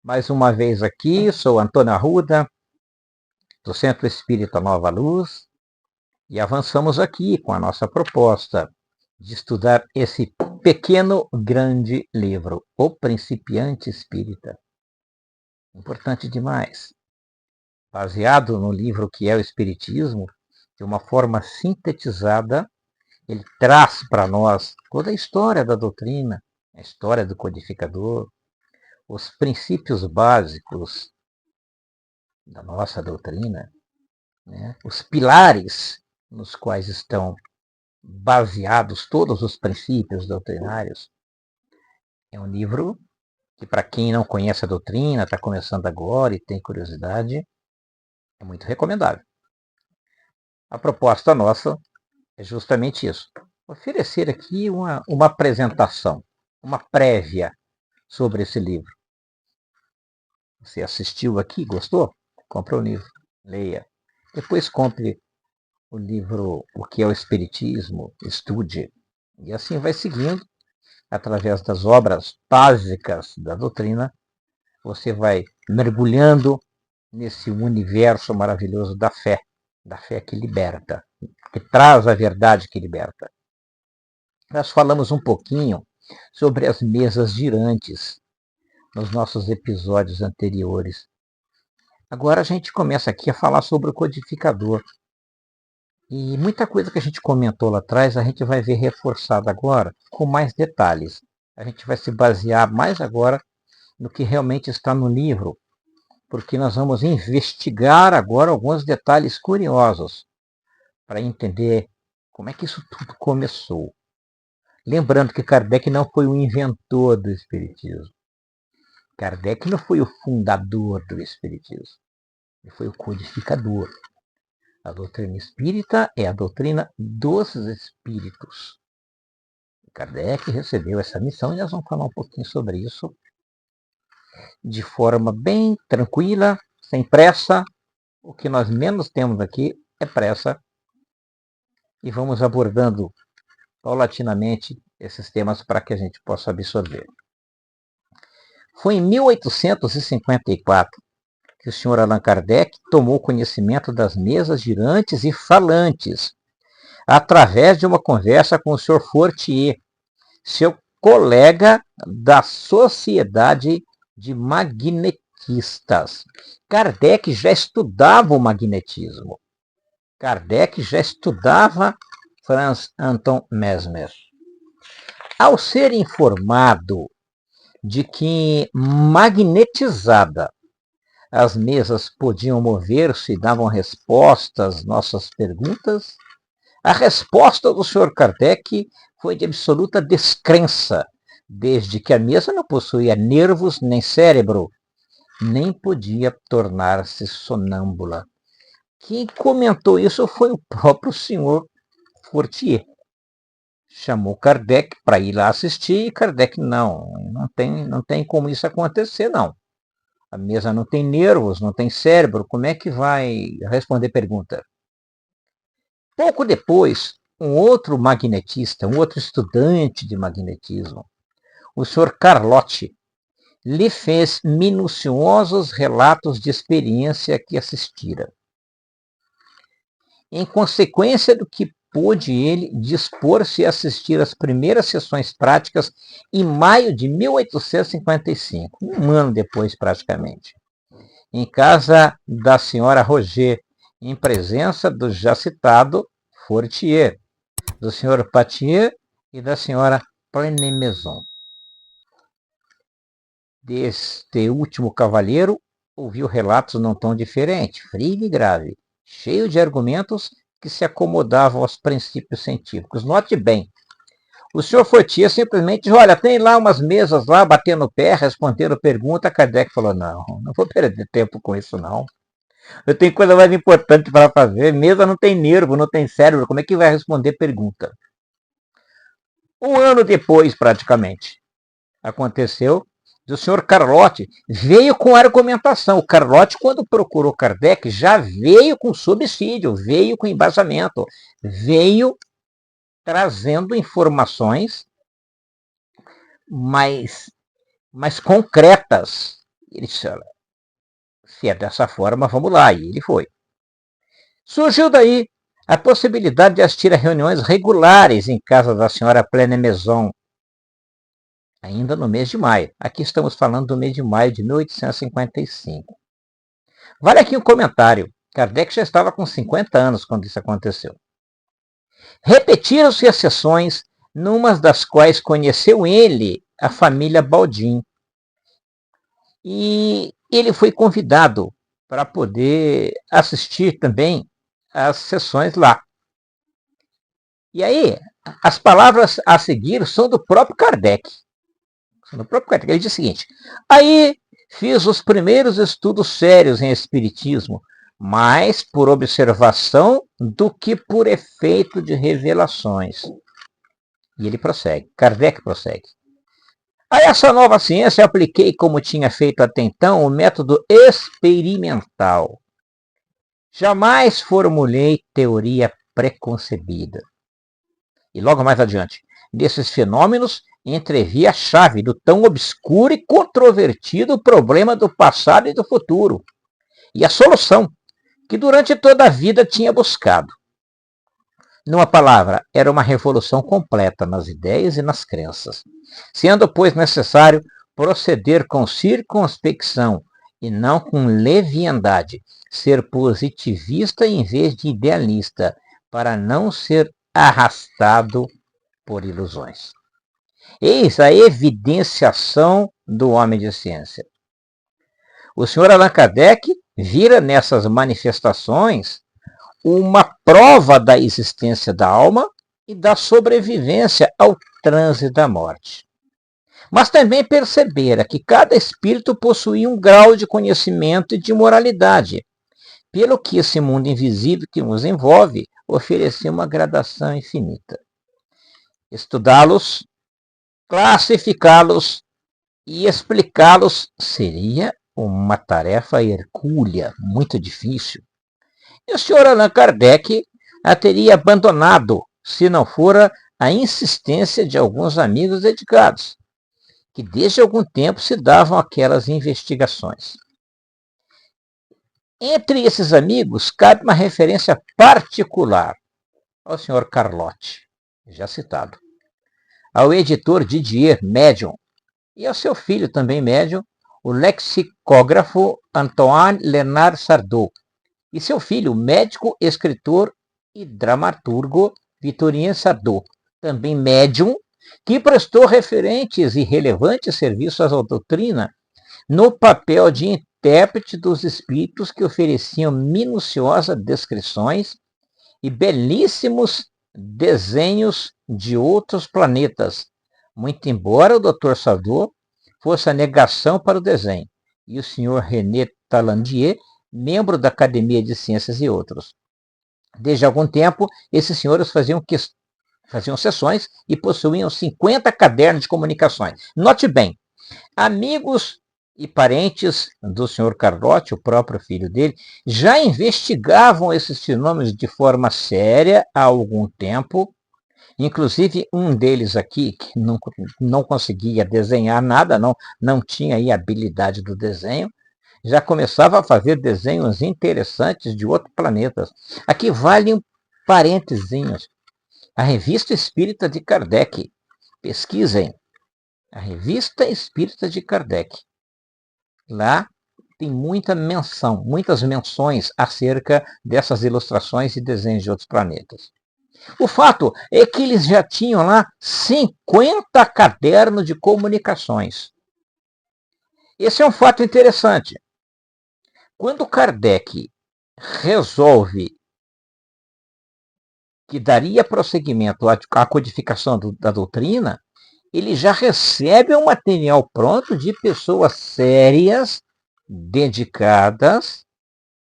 Mais uma vez aqui, sou Antônio Arruda, do Centro Espírita Nova Luz, e avançamos aqui com a nossa proposta de estudar esse pequeno, grande livro, O Principiante Espírita. Importante demais. Baseado no livro que é o Espiritismo, de uma forma sintetizada, ele traz para nós toda a história da doutrina, a história do codificador, os princípios básicos da nossa doutrina, né? Os pilares nos quais estão baseados todos os princípios doutrinários. É um livro que, para quem não conhece a doutrina, está começando agora e tem curiosidade, é muito recomendável. A proposta nossa é justamente isso: oferecer aqui uma apresentação, uma prévia sobre esse livro. Você assistiu aqui, gostou? Compre o livro, leia. Depois compre o livro O que é o Espiritismo, estude. E assim vai seguindo, através das obras básicas da doutrina, você vai mergulhando nesse universo maravilhoso da fé que liberta, que traz a verdade que liberta. Nós falamos um pouquinho sobre as mesas girantes nos nossos episódios anteriores. Agora a gente começa aqui a falar sobre o codificador. E muita coisa que a gente comentou lá atrás, a gente vai ver reforçada agora com mais detalhes. A gente vai se basear mais agora no que realmente está no livro, porque nós vamos investigar agora alguns detalhes curiosos para entender como é que isso tudo começou. Lembrando que Kardec não foi o inventor do Espiritismo. Kardec não foi o fundador do Espiritismo. Ele foi o codificador. A doutrina espírita é a doutrina dos espíritos. Kardec recebeu essa missão e nós vamos falar um pouquinho sobre isso de forma bem tranquila, sem pressa. O que nós menos temos aqui é pressa. E vamos abordando paulatinamente esses temas para que a gente possa absorver. Foi em 1854 que o Sr. Allan Kardec tomou conhecimento das mesas girantes e falantes, através de uma conversa com o Sr. Fortier, seu colega da Sociedade de Magnetistas. Kardec já estudava o magnetismo. Kardec já estudava Franz Anton Mesmer. Ao ser informado de que, magnetizada, as mesas podiam mover-se e davam respostas às nossas perguntas, a resposta do Sr. Kardec foi de absoluta descrença, desde que a mesa não possuía nervos nem cérebro, nem podia tornar-se sonâmbula. Quem comentou isso foi o próprio Sr. Fortier. Chamou Kardec para ir lá assistir e Kardec não tem como isso acontecer, não. A mesa não tem nervos, não tem cérebro, como é que vai responder pergunta? Pouco depois, um outro magnetista, um outro estudante de magnetismo, o Sr. Carlotti, lhe fez minuciosos relatos de experiência que assistira. Em consequência do que pôde ele dispor-se a assistir às primeiras sessões práticas em maio de 1855, um ano depois praticamente, em casa da senhora Roger, em presença do já citado Fortier, do senhor Patier e da senhora Prenemaison. Deste último cavalheiro, ouviu relatos num tom diferente, frio e grave, cheio de argumentos que se acomodavam aos princípios científicos. Note bem, o senhor Fortier simplesmente diz, olha, tem lá umas mesas lá, batendo o pé, respondendo pergunta. Kardec falou, não vou perder tempo com isso, não. Eu tenho coisa mais importante para fazer. Mesa não tem nervo, não tem cérebro, como é que vai responder pergunta? Um ano depois, praticamente, aconteceu, o senhor Carlotti veio com argumentação. O Carlotti, quando procurou Kardec, já veio com subsídio, veio com embasamento, veio trazendo informações mais concretas, Ele disse, olha, se é dessa forma, vamos lá. E ele foi. Surgiu daí a possibilidade de assistir a reuniões regulares em casa da senhora Pleine-Maison, ainda no mês de maio. Aqui estamos falando do mês de maio de 1855. Vale aqui um comentário. Kardec já estava com 50 anos quando isso aconteceu. Repetiram-se as sessões, numa das quais conheceu ele a família Baldin. E ele foi convidado para poder assistir também às sessões lá. E aí, as palavras a seguir são do próprio Kardec. Ele diz o seguinte: aí fiz os primeiros estudos sérios em espiritismo, mais por observação do que por efeito de revelações. E ele prossegue, Kardec prossegue. A essa nova ciência apliquei, como tinha feito até então, o método experimental. Jamais formulei teoria preconcebida. E logo mais adiante, desses fenômenos, entrevi a chave do tão obscuro e controvertido problema do passado e do futuro, e a solução que durante toda a vida tinha buscado. Numa palavra, era uma revolução completa nas ideias e nas crenças, sendo, pois, necessário proceder com circunspecção e não com leviandade, ser positivista em vez de idealista, para não ser arrastado por ilusões. Eis a evidenciação do homem de ciência. O senhor Allan Kardec vira nessas manifestações uma prova da existência da alma e da sobrevivência ao transe da morte. Mas também percebera que cada espírito possuía um grau de conhecimento e de moralidade, pelo que esse mundo invisível que nos envolve oferecia uma gradação infinita. Estudá-los, classificá-los e explicá-los seria uma tarefa hercúlea, muito difícil. E o senhor Allan Kardec a teria abandonado, se não fora a insistência de alguns amigos dedicados, que desde algum tempo se davam aquelas investigações. Entre esses amigos, cabe uma referência particular ao senhor Carlotti, já citado, ao editor Didier, médium, e ao seu filho também médium, o lexicógrafo Antoine Léonard Sardou, e seu filho, médico, escritor e dramaturgo Victorien Sardou, também médium, que prestou referentes e relevantes serviços à doutrina no papel de intérprete dos espíritos que ofereciam minuciosas descrições e belíssimos desenhos de outros planetas, muito embora o Dr. Sardou fosse a negação para o desenho, e o Sr. René Talandier, membro da Academia de Ciências e outros. Desde algum tempo, esses senhores faziam sessões e possuíam 50 cadernos de comunicações. Note bem, amigos e parentes do Sr. Carlotti, o próprio filho dele, já investigavam esses fenômenos de forma séria há algum tempo. Inclusive, um deles aqui, que não conseguia desenhar nada, não tinha aí a habilidade do desenho, já começava a fazer desenhos interessantes de outros planetas. Aqui vale um parentezinhos. A Revista Espírita de Kardec. Pesquisem. A Revista Espírita de Kardec. Lá tem muitas menções acerca dessas ilustrações e desenhos de outros planetas. O fato é que eles já tinham lá 50 cadernos de comunicações. Esse é um fato interessante. Quando Kardec resolve que daria prosseguimento à codificação da doutrina, ele já recebe um material pronto de pessoas sérias, dedicadas,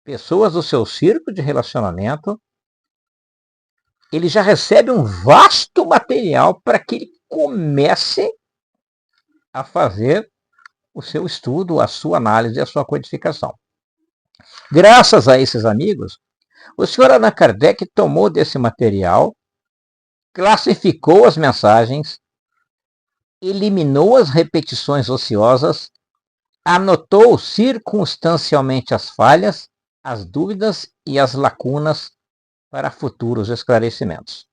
pessoas do seu círculo de relacionamento. Ele já recebe um vasto material para que ele comece a fazer o seu estudo, a sua análise, a sua codificação. Graças a esses amigos, o senhor Allan Kardec tomou desse material, classificou as mensagens, eliminou as repetições ociosas, anotou circunstancialmente as falhas, as dúvidas e as lacunas para futuros esclarecimentos.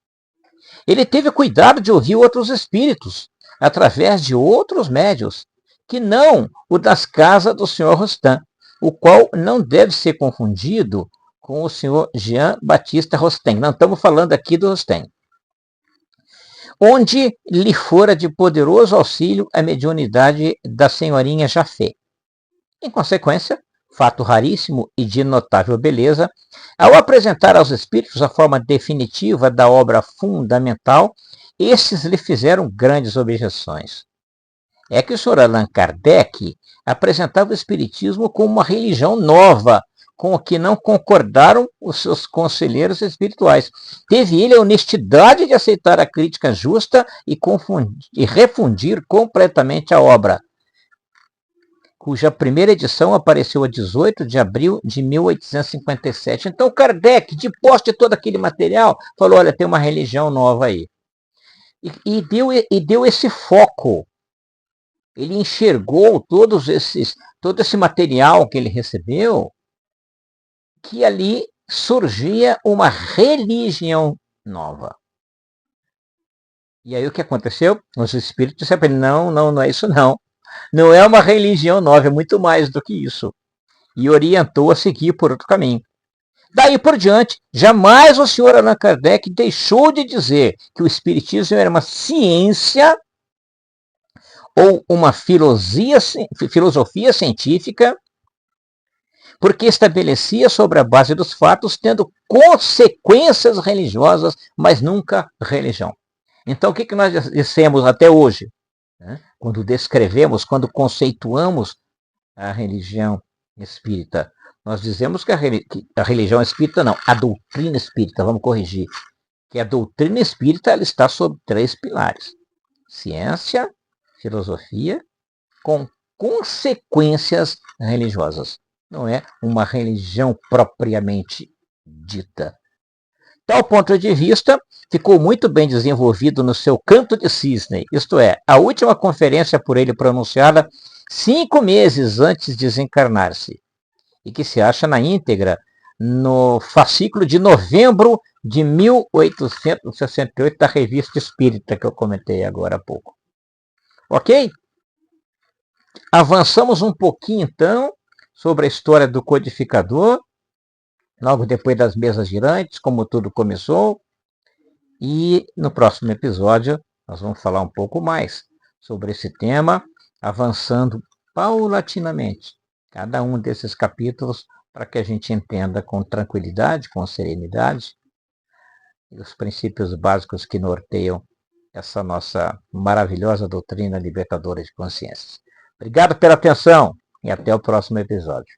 Ele teve cuidado de ouvir outros espíritos, através de outros médios, que não o das casas do Sr. Rostand, o qual não deve ser confundido com o Sr. Jean Baptiste Rostand. Não estamos falando aqui do Rostand. Onde lhe fora de poderoso auxílio a mediunidade da senhorinha Jafé. Em consequência, fato raríssimo e de notável beleza, ao apresentar aos espíritos a forma definitiva da obra fundamental, estes lhe fizeram grandes objeções. É que o Sr. Allan Kardec apresentava o espiritismo como uma religião nova, com o que não concordaram os seus conselheiros espirituais. Teve ele a honestidade de aceitar a crítica justa e refundir completamente a obra, cuja primeira edição apareceu a 18 de abril de 1857. Então Kardec, de posse de todo aquele material, falou, olha, tem uma religião nova aí. E deu esse foco. Ele enxergou todo esse material que ele recebeu, que ali surgia uma religião nova. E aí o que aconteceu? Os espíritos disseram, não é isso não. Não é uma religião nova, é muito mais do que isso. E orientou a seguir por outro caminho. Daí por diante, jamais o Sr. Allan Kardec deixou de dizer que o espiritismo era uma ciência ou uma filosofia científica, porque estabelecia sobre a base dos fatos, tendo consequências religiosas, mas nunca religião. Então, o que nós dissemos até hoje? Quando descrevemos, quando conceituamos a religião espírita, nós dizemos que a religião espírita não, a doutrina espírita, vamos corrigir, que a doutrina espírita ela está sob 3 pilares: ciência, filosofia, com consequências religiosas. Não é uma religião propriamente dita. Tal ponto de vista, ficou muito bem desenvolvido no seu Canto de Cisne, isto é, a última conferência por ele pronunciada 5 meses antes de desencarnar-se, e que se acha na íntegra no fascículo de novembro de 1868 da Revista Espírita, que eu comentei agora há pouco. Ok? Avançamos um pouquinho, então, sobre a história do codificador, logo depois das mesas girantes, como tudo começou. E no próximo episódio, nós vamos falar um pouco mais sobre esse tema, avançando paulatinamente cada um desses capítulos, para que a gente entenda com tranquilidade, com serenidade, os princípios básicos que norteiam essa nossa maravilhosa doutrina libertadora de consciências. Obrigado pela atenção e até o próximo episódio.